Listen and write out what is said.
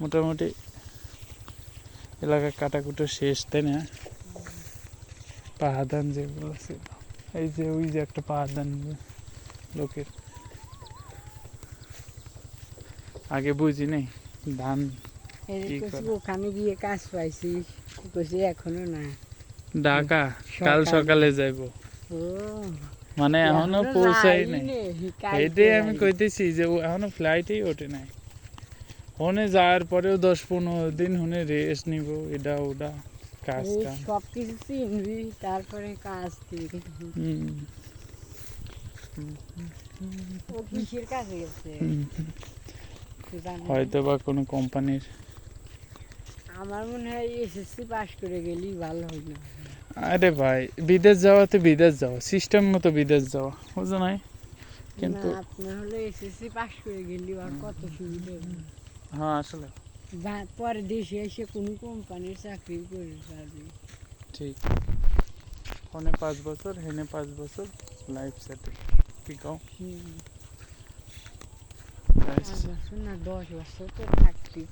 মোটামুটি এলাকা কাটাকুটো শেষ, তাই না? পাহাড় ধান যেগুলো ছিল, এই যে ওই যে একটা পাহাড় ধান লোকের, আগে বুঝি নাই ধান কি করে। ওখানে গিয়ে কাজ পাইছি, কইছি এখনো না, ঢাকা কাল সকালে যাইব, ও মানে এখনো পৌঁছাই নাই। নাই, এইটাই আমি কইতেছি যে ও এখনো ফ্লাইটেই ওঠে নাই। হনে যাওয়ার পরেও 10-15 দিন হনে রেস্ট নিব, এটা ওটা কাজ কাম সব কিছু চিনবি, তারপরে কাজ দিবি। ও কিসের কাজে গেছে হয়তো বা কোনো কোম্পানির। আমার মনে হয় এসএসসি পাস করে গেলেই ভালো হইল। আরে ভাই, বিদেশ যাওয়াতে বিদেশ যাওয়া, সিস্টেম মতো বিদেশ যাওয়া, বুঝো নাই? কিন্তু আপনার হলো এসএসসি পাস করে গেলি আর কত সুবিধা। হ্যাঁ আসলে পরে দেশে এসে কোনো কোম্পানির চাকরি করে পারবি। ঠিক, হনে 5 বছর হেনে 5 বছর, লাইফ সেটেল। কি কও? 5 বছর না 10 বছর তো থাকবি।